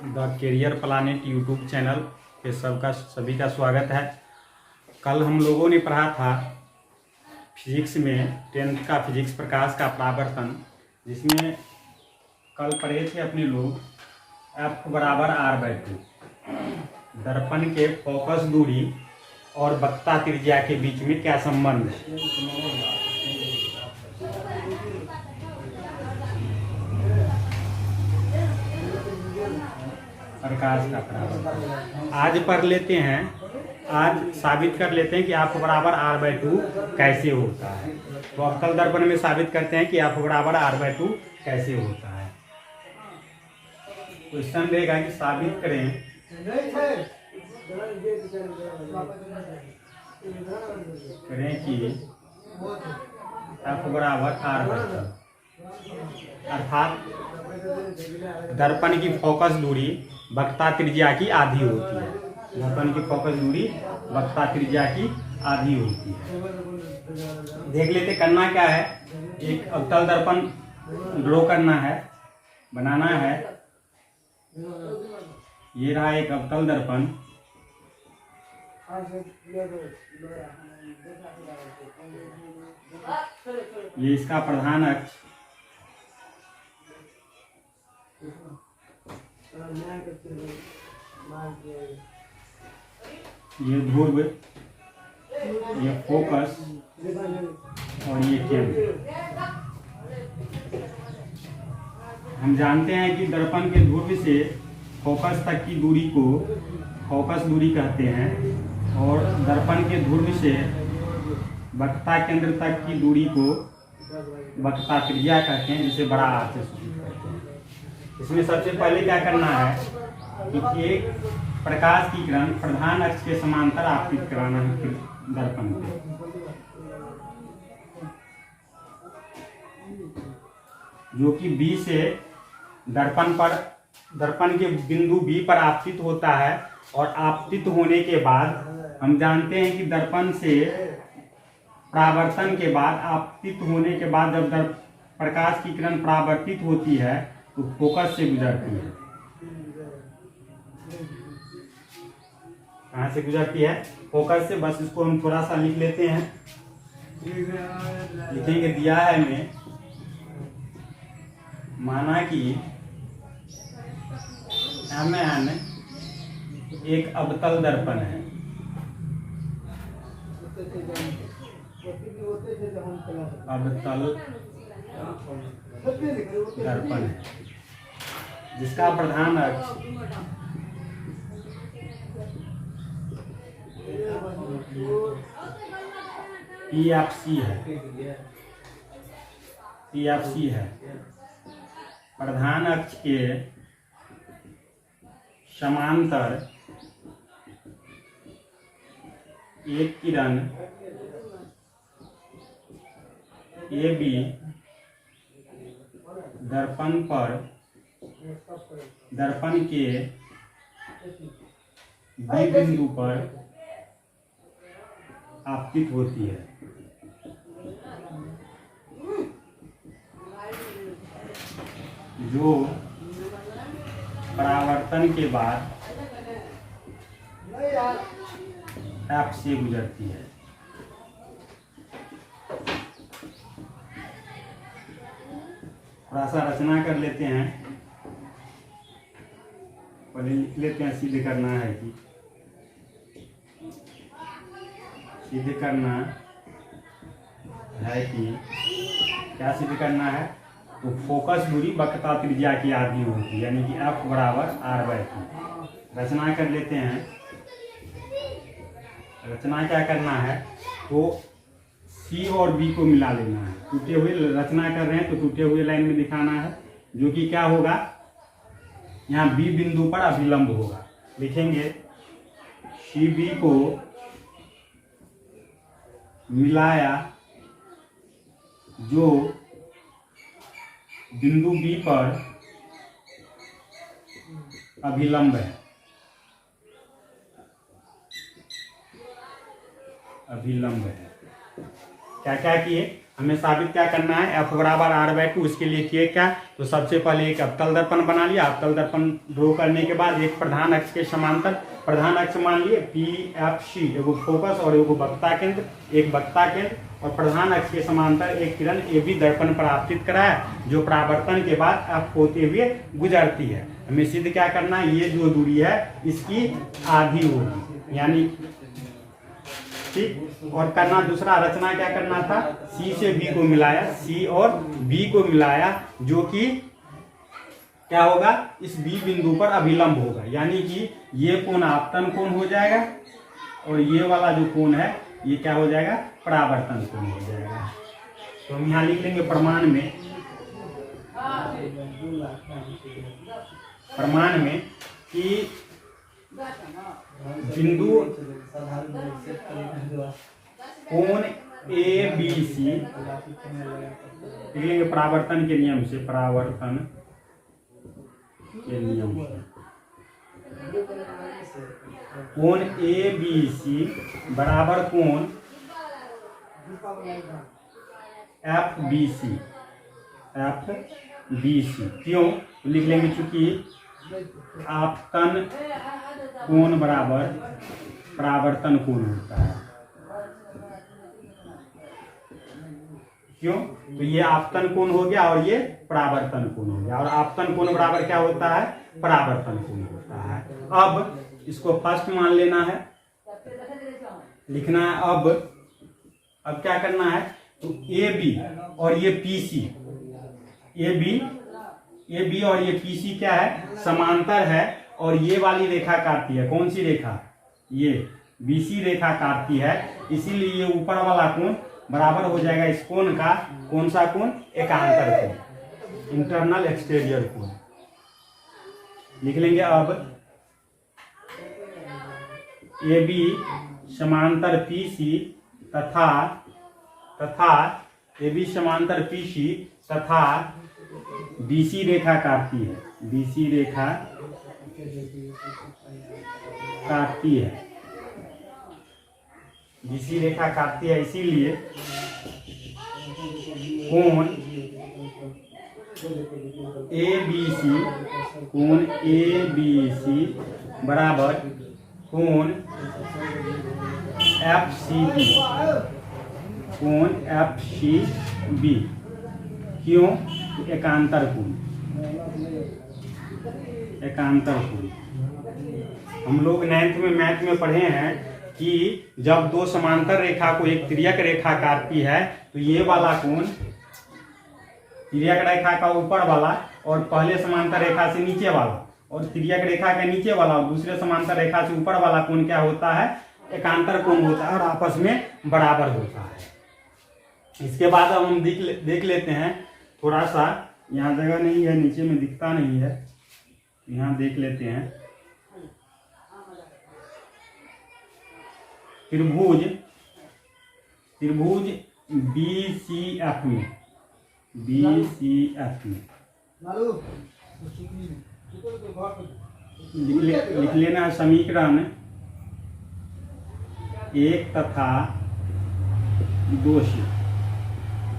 The Career Planet YouTube channel पे सभी का स्वागत है। कल हम लोगों ने पढ़ा था फिजिक्स में 10th का फिजिक्स प्रकाश का परावर्तन, जिसमें कल पढ़े थे अपने लोग F बराबर r/2 दर्पण के फोकस दूरी और वक्रता त्रिज्या के बीच में क्या संबंध है। प्रकाश का परावर्तन आज पढ़ लेते हैं। आज साबित कर लेते हैं कि F बराबर r/2 कैसे होता है। तो अवतल दर्पण में साबित करते हैं कि F बराबर r/2 कैसे होता है। क्वेश्चन देगा कि साबित करें कि F बराबर r/2 अर्थात दर्पण की फोकस दूरी वक्रता त्रिज्या की आधी होती है। दर्पण की फोकस दूरी वक्रता त्रिज्या की आधी होती है। देख लेते करना क्या है। एक अवतल दर्पण ड्रॉ करना है, बनाना है। ये रहा एक अवतल दर्पण। ये इसका प्रधान अक्ष, ये ध्रुव, ये फोकस और ये केंद्र। हम जानते हैं कि दर्पण के ध्रुव से फोकस तक की दूरी को फोकस दूरी कहते हैं और दर्पण के ध्रुव से वक्रता केंद्र तक की दूरी को वक्रता त्रिज्या कहते हैं, जिसे बड़ा आर से सूचित करते हैं। इसमें सबसे पहले क्या करना है कि एक प्रकाश की किरण प्रधान अक्ष के समांतर आपतित कराना है दर्पण पे। जो कि B से दर्पण के बिंदु B पर आपतित होता है। और आपतित होने के बाद हम जानते हैं कि दर्पण से परावर्तन के बाद आपतित होने के बाद जब प्रकाश की किरण परावर्तित होती है तो फोकस से गुजरती है। कहाँ से गुजरती है? फोकस से। बस इसको हम थोड़ा सा लिख लेते हैं। लिखेंगे, दिया है हमें, माना कि MN एक अवतल दर्पण है। अवतल दर्पण है जिसका प्रधान अक्ष PFC है। प्रधान अक्ष के समांतर एक किरण AB दर्पण पर दर्पण के B बिंदु पर आपतित होती है। जो परावर्तन के बाद F से गुजरती है। थोड़ा सा रचना कर लेते हैं। पहले लिख लेते हैं, सीधे करना है कि सीधे करना है कि क्या सीधे करना है। तो फोकस दूरी वक्रता त्रिज्या की आधी होती है, यानी कि F बराबर r/2। रचना कर लेते हैं। रचना क्या करना है, तो C और B को मिला लेना है। टूटे हुए रचना कर रहे हैं तो टूटे हुए लाइन में दिखाना है, जो कि क्या होगा, यहाँ B बिंदु पर अभिलंब होगा। लिखेंगे CB को मिलाया जो बिंदु B पर अभिलंब है। क्या क्या किए, हमें साबित क्या करना है, F बराबर R/2। उसके लिए किए क्या, तो सबसे पहले एक अवतल दर्पण बना लिया। अवतल दर्पण ड्रॉ करने के बाद एक प्रधान अक्ष के समांतर, प्रधान अक्ष मान लिए PFC, एगो फोकस और एगो वक्रता केंद्र, एक वक्रता केंद्र, और प्रधान अक्ष के समांतर एक किरण AB दर्पण पर आपतित कराया, जो परावर्तन के बाद F होते हुए गुजरती है। हमें सिद्ध क्या करना है, ये जो दूरी है इसकी आधी होगी, यानी ठीक। और करना दूसरा रचना क्या करना था, C से B को मिलाया, C और B को मिलाया, जो कि क्या होगा, इस B बिंदु पर अभिलंब होगा, यानी कि ये कोण आपतन कोण हो जाएगा और ये वाला जो कोण है ये क्या हो जाएगा, परावर्तन कोण हो जाएगा। तो हम यहाँ लिख लेंगे प्रमाण में कि बिंदु कोण ABC, लिख लेंगे परावर्तन के नियम से, परावर्तन के नियम से कोण ABC बराबर कोण FBC। क्यों, तो लिख लेंगे चूंकि आपतन कोण बराबर परावर्तन कोण होता है। क्यों, तो ये आपतन कोण हो गया और ये परावर्तन कोण हो गया, और आपतन कोण बराबर क्या होता है, परावर्तन कोण होता है। अब इसको फर्स्ट मान लेना है, लिखना है। अब क्या करना है, तो AB और ये PC, AB और ये PC क्या है, समांतर है, और ये वाली रेखा काटती है। कौन सी रेखा, ये BC रेखा काटती है, इसीलिए ये ऊपर वाला कोण बराबर हो जाएगा इस कोण का, कौन सा कोण, एकांतर कोण, इंटरनल एक्सटीरियर कोण। लिख लेंगे अब AB समांतर PC तथा AB समांतर PC तथा BC रेखा काटती है, BC रेखा काटती है, BC रेखा काटती है, इसीलिए कोण ABC बराबर कोण FCB। क्यों, एकांतर कोण, हम लोग 9th में मैथ में पढ़े हैं कि जब दो समांतर रेखा को एक तिर्यक रेखा काटती है, तो ये वाला कोण तिर्यक रेखा का ऊपर वाला और पहले समांतर रेखा से नीचे वाला, और तिर्यक रेखा के नीचे वाला और दूसरे समांतर रेखा से ऊपर वाला कोण क्या होता है, एकांतर कोण होता है, और आपस में बराबर होता है। इसके बाद अब हम देख लेते हैं, थोड़ा सा यहाँ जगह नहीं है, नीचे में दिखता नहीं है, यहाँ देख लेते हैं। त्रिभुज BCF में लिख लेना है समीकरण 1 तथा 2 से।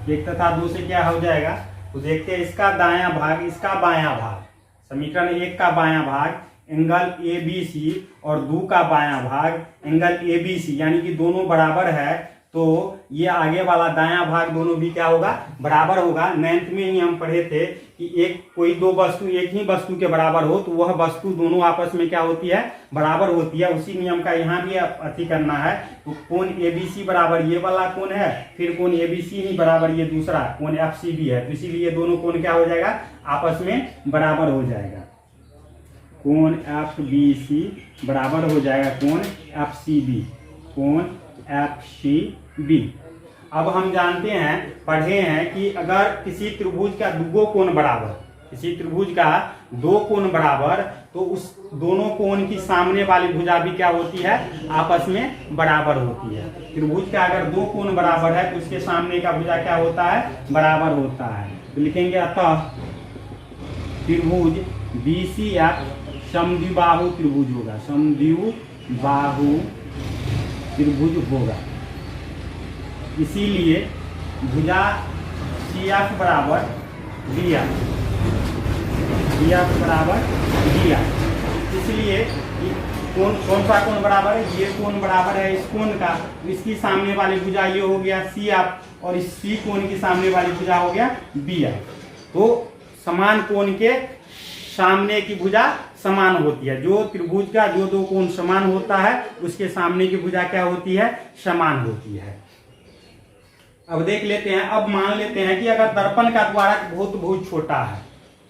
1 तथा 2 से क्या हो जाएगा, तो देखते हैं, इसका दायां भाग इसका बायां भाग, समीकरण 1 का बायां भाग एंगल ABC और 2 का बायां भाग एंगल ABC, यानी कि दोनों बराबर है, तो ये आगे वाला दायां भाग दोनों भी क्या होगा, बराबर होगा। 9th में ही हम पढ़े थे कि कोई दो वस्तु एक ही वस्तु के बराबर हो तो वह वस्तु दोनों आपस में क्या होती है, बराबर होती है। उसी नियम का यहाँ भी अति करना है। तो कोण ABC बराबर ये वाला कोण है, फिर कोण ABC ही बराबर ये दूसरा कोण FCB है, तो इसीलिए दोनों कोण क्या हो जाएगा, आपस में बराबर हो जाएगा। कोण FBC बराबर हो जाएगा कोण FCB, कोण FCB। अब हम जानते हैं, पढ़े हैं कि अगर किसी त्रिभुज का दो कोण बराबर, किसी त्रिभुज का दो कोण बराबर, तो उस दोनों कोण की सामने वाली भुजा भी क्या होती है, आपस में बराबर होती है। त्रिभुज का अगर दो कोण बराबर है तो उसके सामने का भुजा क्या होता है, बराबर होता है। तो लिखेंगे अतः त्रिभुज BCF समद्विबाहु त्रिभुज होगा, समद्विबाहु त्रिभुज होगा। इसीलिए भुजा CF बराबर BF, BF बराबर BF। इसलिए कौन सा कोण बराबर है, ये कोण बराबर है इस कोण का, इसकी सामने वाली भुजा ये हो गया CF और इस C कोण की सामने वाली भुजा हो गया BF। तो समान कोण के सामने की भुजा समान होती है। जो त्रिभुज का जो दो कोण समान होता है उसके सामने की भुजा क्या होती है, समान होती है। अब देख लेते हैं, अब मान लेते हैं कि अगर दर्पण का द्वारक बहुत छोटा है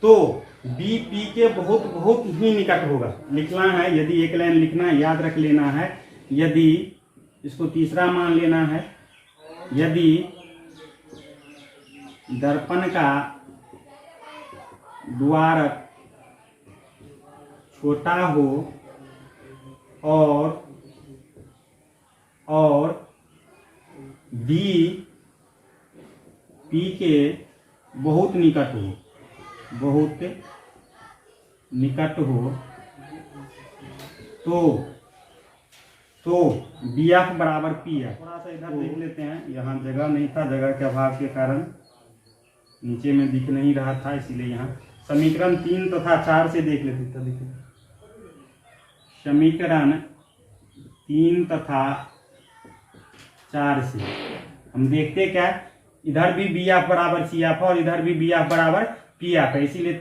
तो BP के बहुत ही निकट होगा। लिखना है, यदि एक लाइन लिखना है, याद रख लेना है, यदि इसको तीसरा मान लेना है, यदि दर्पण का द्वारक छोटा हो और BP के बहुत निकट हो, तो BF बराबर PF। थोड़ा सा इधर देख लेते हैं, यहाँ जगह नहीं था, जगह के अभाव के कारण नीचे में दिख नहीं रहा था, इसीलिए यहाँ समीकरण 3 तथा 4 से देख लेते थे। देखिए समीकरण 3 तथा 4 से हम देखते क्या, इधर भी BF बराबर CF और इधर भी BF बराबर PF है, इसीलिए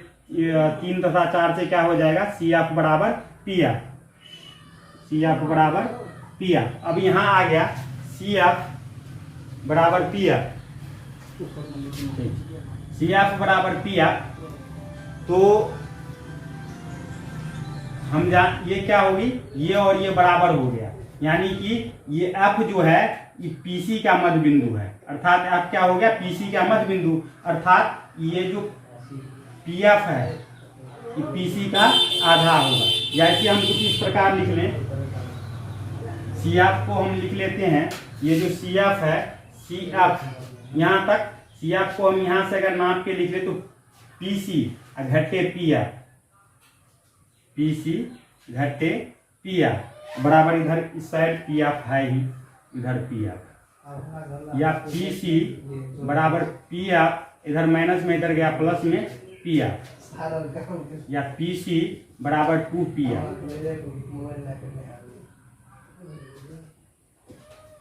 3 तथा 4 से क्या हो जाएगा, CF बराबर PF, CF बराबर PF। अब यहाँ आ गया CF बराबर PF, CF बराबर PF, तो हम ये क्या होगी, ये और ये बराबर हो गया, यानी कि ये F जो है ये PC का मध्य बिंदु है, अर्थात F क्या हो गया, PC का मध्य बिंदु, अर्थात ये जो PF है ये PC का आधा होगा। जैसे हम कुछ इस प्रकार लिख लें, CF को हम लिख लेते हैं, ये जो CF है, CF यहाँ तक, CF को हम यहाँ से अगर नाप के लिख ले तो PC घटे PF, PC घटे PF बराबर, इधर इस साइड PF है ही, इधर PF, या PC बराबर PF, इधर माइनस में इधर गया प्लस में PF, या PC बराबर 2PF,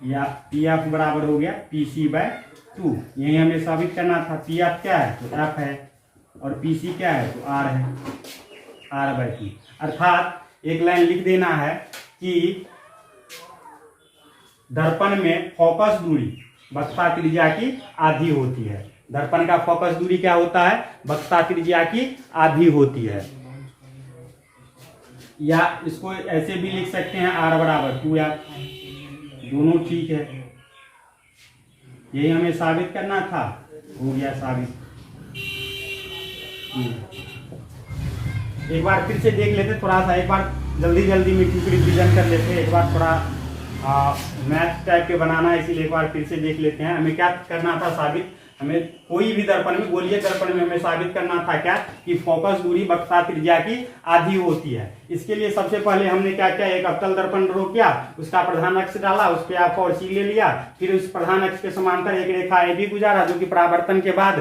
या PF बराबर हो गया PC/2। यही हमें साबित करना था, PF क्या है तो F है और PC क्या है तो R है, R/2। अर्थात एक लाइन लिख देना है कि दर्पण में फोकस दूरी वक्रता त्रिज्या की आधी होती है। दर्पण का फोकस दूरी क्या होता है, वक्रता त्रिज्या की आधी होती है। या इसको ऐसे भी लिख सकते हैं R बराबर 2F, दोनों ठीक है। यही हमें साबित करना था, हो गया साबित। एक बार फिर से देख लेते, थोड़ा सा एक बार जल्दी में क्योंकि रिविजन कर लेते, एक बार थोड़ा मैथ टाइप के बनाना है, इसीलिए एक बार फिर से देख लेते हैं। हमें क्या करना था साबित, हमें कोई भी दर्पण में, गोलीय दर्पण में हमें साबित करना था क्या कि फोकस दूरी वक्रता त्रिज्या की आधी होती है। इसके लिए सबसे पहले हमने क्या किया, एक अवतल दर्पण ड्रॉ किया, उसका प्रधान अक्ष डाला, उस पर F और C ले लिया, फिर उस प्रधान अक्ष के समांतर एक रेखा AB गुजारा जो कि परावर्तन के बाद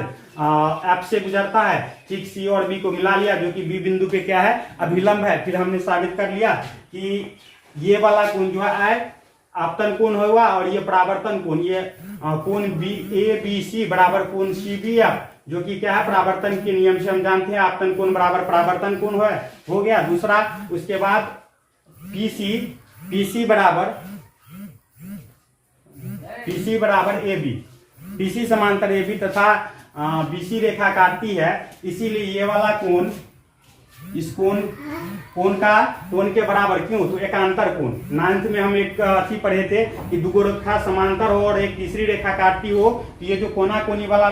F से गुजरता है, ठीक C और B को मिला लिया जो कि B बिंदु पे क्या है, अभिलंब है। फिर हमने साबित कर लिया कि ये वाला कोण जो है आपतन कोण होगा और ये परावर्तन कोण, ये कोण ABC बराबर कोण CBF जो कि क्या है, परावर्तन के नियम से हम जानते हैं आपतन कोण बराबर परावर्तन कोण हो गया। दूसरा, उसके बाद PC बराबर AB, PC समांतर AB तथा BC रेखा काटती है, इसीलिए ये वाला कोण इस कोण के बराबर क्यों, तो एकांतर कोण। 9th में हम एक अच्छी पढ़े थे कि दो रेखा समांतर हो और एक तीसरी रेखा काटती हो, तो ये जो कोना कोनी वाला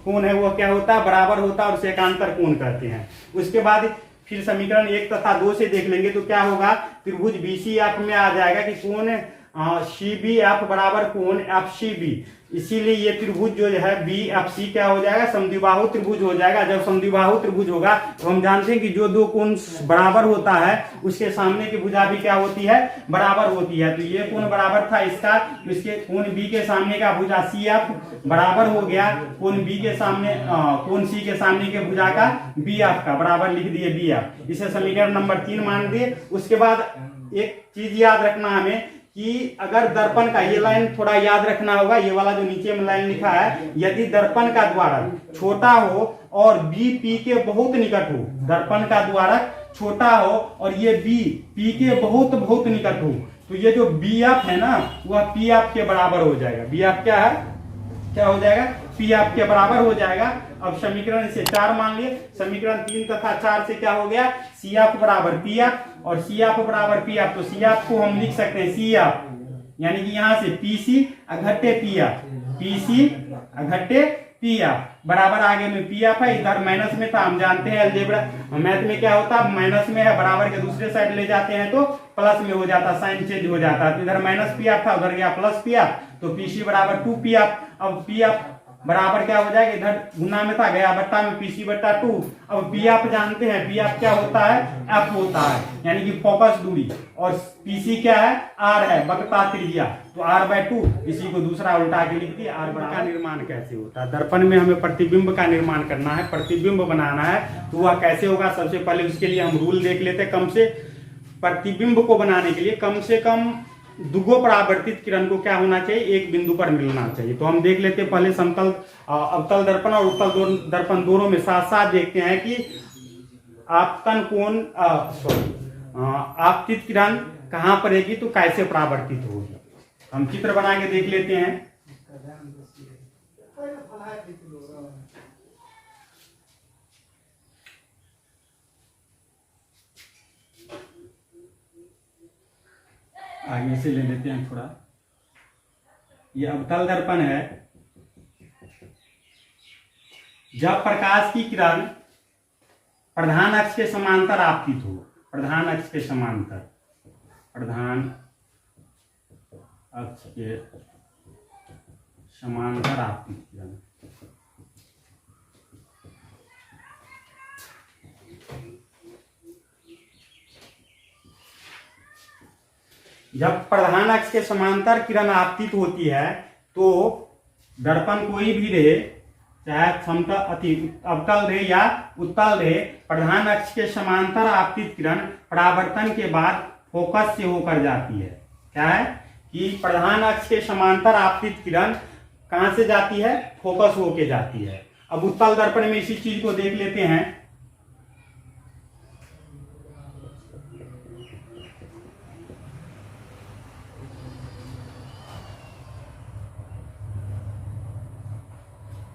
कोण है वो क्या होता है, बराबर होता है और उसे एकांतर कोण कहते हैं। उसके बाद फिर समीकरण 1 तथा 2 से देख लेंगे तो क्या होगा, त्रिभुज BCF में आ जाएगा कि कोण सी बी एफ बराबर कोण एफ सी बी, इसीलिए ये त्रिभुज जो है बी एफ सी क्या हो जाएगा, समद्विबाहु त्रिभुज हो जाएगा। जब समद्विबाहु त्रिभुज होगा तो हम जानते हैं कि जो दो कोण बराबर होता है उसके सामने की भुजा भी क्या होती है, बराबर होती है। तो ये कोण बराबर था इसका, तो इसके कोण बी के सामने का भुजा सी एफ बराबर हो गया कोण बी के सामने कोण सी के सामने के भुजा का बी एफ का, बराबर लिख दिए बी एफ। इसे समीकरण नंबर 3 मान दिए। उसके बाद एक चीज याद रखना हमें कि अगर दर्पण का, ये लाइन थोड़ा याद रखना होगा, ये वाला जो नीचे में लाइन लिखा है, यदि दर्पण का द्वारक छोटा हो और बी पी के बहुत निकट हो, दर्पण का द्वारक छोटा हो और ये बी पी के बहुत बहुत निकट हो, तो ये जो बी एफ है ना वह पी एफ के बराबर हो जाएगा। बी एफ क्या है, क्या हो जाएगा, पी एफ के बराबर हो जाएगा। अब समीकरण से 4 मान लिए, समीकरण 3 तथा 4 से क्या हो गया, सी एफ बराबर पी एफ और सी एफ बराबर पी एफ। तो सी एफ को हम लिख सकते हैं सी एफ, यानी कि यहां से पी सी अघट्टे पी एफ, पी सी अघट्टे पी एफ बराबर, आगे में पी एफ है, इधर माइनस में था। हम जानते हैं अलजेब्रा मैथ में क्या होता है, माइनस में है, बराबर के दूसरे साइड ले जाते हैं तो प्लस में हो जाता, साइन चेंज हो जाता। तो इधर माइनस पी एफ था, उधर गया प्लस पी एफ, तो पी सी बराबर 2 पी एफ। अब पी एफ बराबर क्या हो जाएगा, इधर गुना में था, गया बट्टा में, पीसी बट्टा 2। अब पी एफ जानते हैं, पी एफ क्या होता है, एफ होता है, यानी कि फोकस दूरी, और पीसी क्या है, आर है, वक्रता त्रिज्या, तो r/2। इसी को दूसरा उल्टा के लिख दिया। आर का निर्माण कैसे होता है, दर्पण में हमें प्रतिबिंब का निर्माण करना है, प्रतिबिंब बनाना है, तो वह कैसे होगा, सबसे पहले उसके लिए हम रूल देख लेते हैं। कम से प्रतिबिंब को बनाने के लिए कम से कम दुगो परावर्तित किरण को क्या होना चाहिए, एक बिंदु पर मिलना चाहिए। तो हम देख लेते हैं पहले समतल अवतल दर्पण और उत्तल दर्पण दोनों में साथ साथ देखते हैं कि आपतन कोण आपतित किरण कहां पर रहेगी, तो कैसे परावर्तित होगी। हम चित्र बना के देख लेते हैं। आगे से ले लेते हैं थोड़ा। ये अवतल दर्पण है। जब प्रकाश की किरण प्रधान अक्ष के समांतर आपतित हो, प्रधान अक्ष के समांतर, प्रधान अक्ष के समांतर आपतित किरण, जब प्रधान अक्ष के समांतर किरण आपतित होती है तो दर्पण कोई भी रहे, चाहे समतल अवतल रहे या उत्तल रहे, प्रधान अक्ष के समांतर आपतित किरण परावर्तन के बाद फोकस से होकर जाती है। क्या है कि प्रधान अक्ष के समांतर आपतित किरण कहां से जाती है, फोकस होके जाती है। अब उत्तल दर्पण में इसी चीज को देख लेते हैं।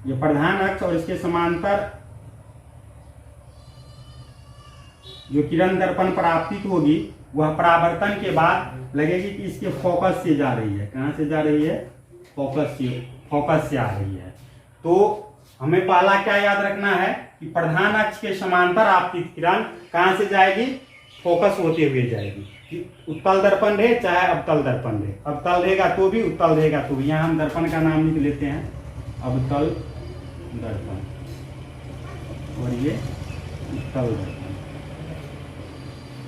ये प्रधान अक्ष और इसके समांतर जो किरण दर्पण पर आपतित होगी वह परावर्तन के बाद लगेगी कि इसके फोकस से जा रही है। कहां से जा रही है, फोकस से आ रही है। तो हमें पहला क्या याद रखना है कि प्रधान अक्ष के समांतर आपतित किरण कहां से जाएगी, फोकस होते हुए जाएगी। उत्तल दर्पण रहे चाहे अवतल दर्पण रहे, अवतल रहेगा तो भी, उत्तल रहेगा तो भी। यहाँ हम दर्पण का नाम लिख लेते हैं, अवतल दर्पण, और ये उत्तल दर्पण।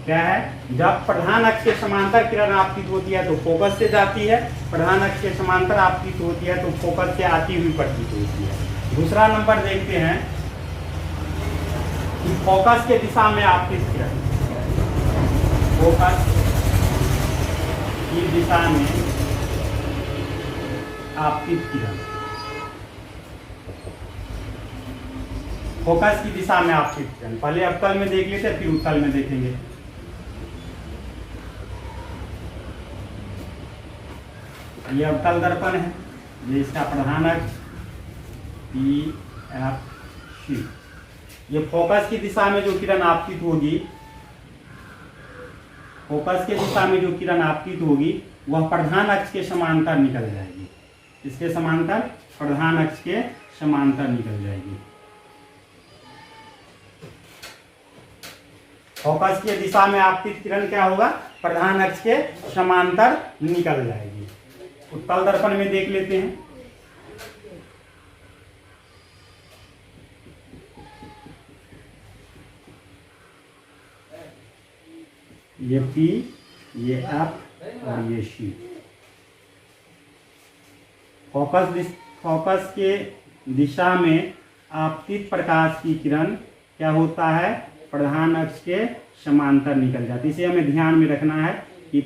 क्या है, जब प्रधान अक्ष के समांतर किरण आपतित होती है तो फोकस से जाती है, प्रधान अक्ष के समांतर आपतित होती है तो फोकस से आती हुई प्रतीत होती है। दूसरा नंबर देखते हैं कि फोकस के दिशा में आपतित किरण, फोकस की दिशा में आपतित किरण, फोकस की दिशा में आपतित किरण। पहले अवतल में देख लेते हैं फिर उत्तल में देखेंगे। ये अवतल दर्पण है, ये इसका प्रधान अक्ष पी एफ सी। ये फोकस की दिशा में जो किरण आपतित होगी, फोकस के दिशा में जो किरण आपतित होगी वह प्रधान अक्ष के समांतर निकल जाएगी। इसके समांतर, प्रधान अक्ष के समांतर निकल जाएगी। फोकस की दिशा में आपतित किरण क्या होगा, प्रधान अक्ष के समांतर निकल जाएगी। उत्तल दर्पण में देख लेते हैं। ये P, ये F और ये C। फोकस के दिशा में आपतित प्रकाश की किरण क्या होता है, प्रधान अक्ष के समांतर निकल जाती है। इसे हमें ध्यान में रखना है कि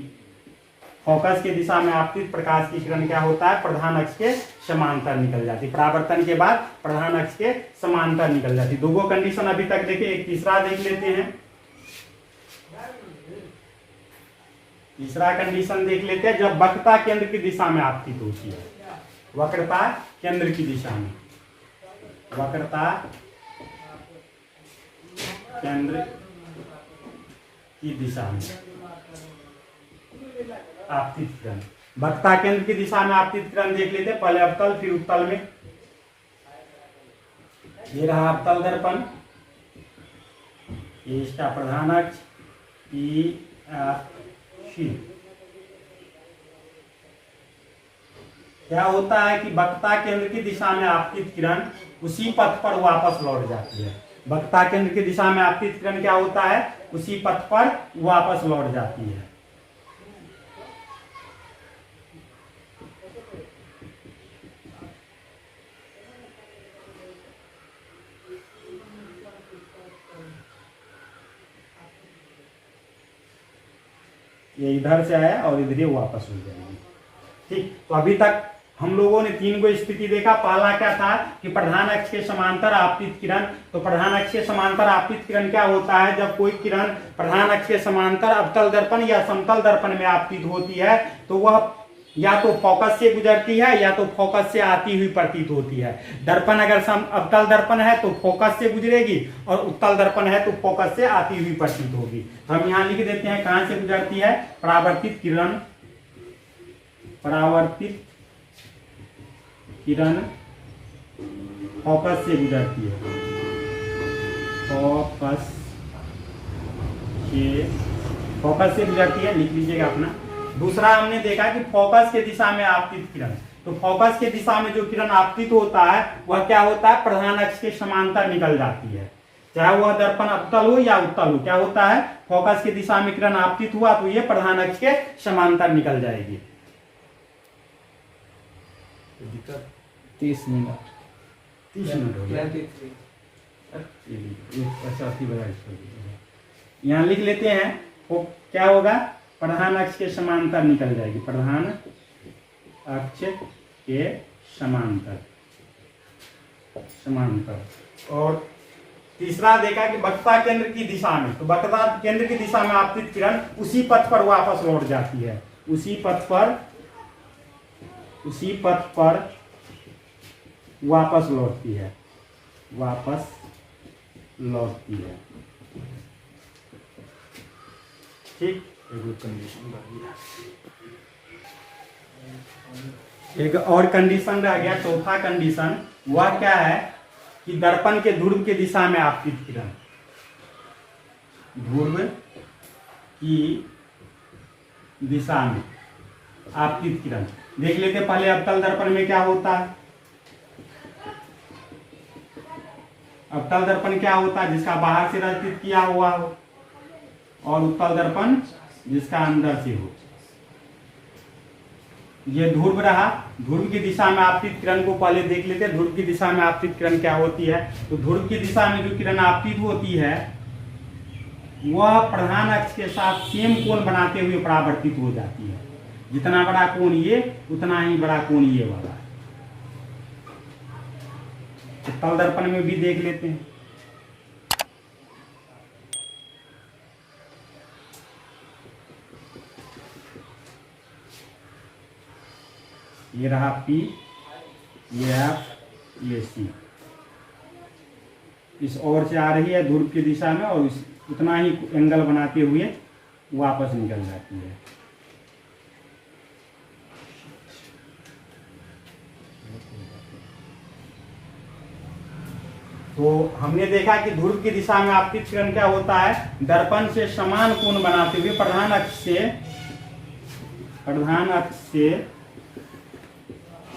फोकस के दिशा में आपतित प्रकाश की किरण क्या होता है, प्रधान अक्ष के समांतर निकल जाती है। परावर्तन के बाद प्रधान अक्ष के समांतर निकल जाती है। दो कंडीशन अभी तक देखे, एक तीसरा देख लेते हैं। तीसरा कंडीशन देख लेते हैं, जब वक्रता केंद्र की दिशा में आपतित होती है। वक्रता केंद्र की दिशा में, वक्रता केंद्र की दिशा में आपतित किरण। वक्रता केंद्र की दिशा में आपतित किरण देख लेते हैं, पहले अवतल फिर उत्तल में। ये रहा अवतल दर्पण, ये इसका प्रधान अक्ष P, F, C। क्या होता है कि वक्रता केंद्र की दिशा में आपतित किरण उसी पथ पर वापस लौट जाती है। वक्रता केंद्र की दिशा में आपतित किरण क्या होता है, उसी पथ पर वापस लौट जाती है। ये इधर से आया और इधर ही वापस हो जाएगी। ठीक, तो अभी तक हम लोगों ने 3 को स्थिति देखा। पहला क्या था कि प्रधान अक्ष के समांतर आपतित किरण। तो प्रधान अक्ष के समांतर आपतित किरण क्या होता है, जब कोई किरण प्रधान अक्ष के समांतर अवतल दर्पण या समतल दर्पण में आपतित होती है तो वह या तो फोकस से गुजरती है या तो फोकस से आती हुई प्रतीत होती है। दर्पण अगर अवतल दर्पण है तो फोकस से गुजरेगी और उत्तल दर्पण है तो फोकस से आती हुई प्रतीत होगी। तो हम यहाँ लिख देते हैं कहां से गुजरती है, परावर्तित किरण, परावर्तित किरण फोकस से गुजरती है। फोकस से गुजरती है, लिख लीजिएगा अपना। दूसरा हमने देखा कि फोकस के दिशा में आपतित किरण। तो फोकस के दिशा में जो किरण आपतित होता है वह क्या होता है, प्रधान अक्ष के समांतर निकल जाती है। चाहे वह दर्पण अवतल हो या उत्तल हो, क्या होता है, फोकस की दिशा में किरण आपतित हुआ तो ये प्रधान अक्ष के समांतर निकल जाएगी। 30 मिनट 30 मिनट हो गया। यहाँ लिख लेते हैं, वो क्या होगा, प्रधान अक्ष के समांतर निकल जाएगी, प्रधान अक्ष के समांतर। और तीसरा देखा कि वक्रता केंद्र की दिशा में, तो वक्रता केंद्र की दिशा में आपतित किरण उसी पथ पर वापस लौट जाती है, उसी पथ पर वापस लौटती है, ठीक। एक और कंडीशन रह गया, चौथा कंडीशन, वह क्या है कि दर्पण के ध्रुव की दिशा में आपतित किरण, ध्रुव की दिशा में आपतित किरण। देख लेते पहले अवतल दर्पण में क्या होता है। अवतल दर्पण क्या होता है, जिसका बाहर से रचित किया हुआ हो, और उत्तल दर्पण जिसका अंदर से हो। ये ध्रुव रहा, ध्रुव की दिशा में आपतित किरण को पहले देख लेते हैं। ध्रुव की दिशा में आपतित किरण क्या होती है, तो ध्रुव की दिशा में जो किरण आपतित होती है वह प्रधान अक्ष के साथ सेम कोण बनाते हुए परावर्तित हो जाती है। जितना बड़ा कोण ये, उतना ही बड़ा कोण ये वाला है। उत्तल दर्पण में भी देख लेते हैं। ये रहा P, ये F, ये C। इस ओर से आ रही है ध्रुव की दिशा में और उतना ही एंगल बनाते हुए वापस निकल जाती है। तो हमने देखा कि ध्रुव की दिशा में आपतित किरण क्या होता है, दर्पण से समान कोण बनाते हुए प्रधान अक्ष से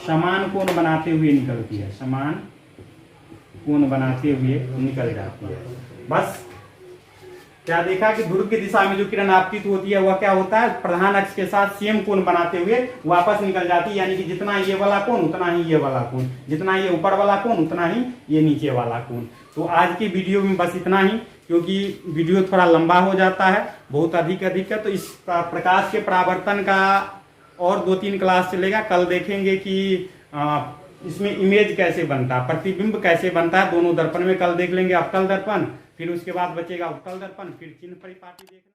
समान कोण बनाते हुए निकलती है, समान कोण बनाते हुए निकल जाती है। बस क्या देखा कि ध्रुव की दिशा में जो किरण आपतित होती है वह क्या होता है, प्रधान अक्ष के साथ सेम कोण बनाते हुए वापस निकल जाती है। यानी कि जितना ये वाला कोण उतना ही ये वाला कोण, जितना ये ऊपर वाला कोण उतना ही ये नीचे वाला कोण। तो आज की वीडियो में बस इतना ही, क्योंकि वीडियो थोड़ा लंबा हो जाता है, बहुत अधिक है। तो इस प्रकाश के परावर्तन का और 2-3 क्लास चलेगा। कल देखेंगे कि इसमें इमेज कैसे बनता है, प्रतिबिंब कैसे बनता है दोनों दर्पण में। कल देख लेंगे अवतल दर्पण, फिर उसके बाद बचेगा उत्तल दर्पण, फिर चिन्ह परिपाटी देखना।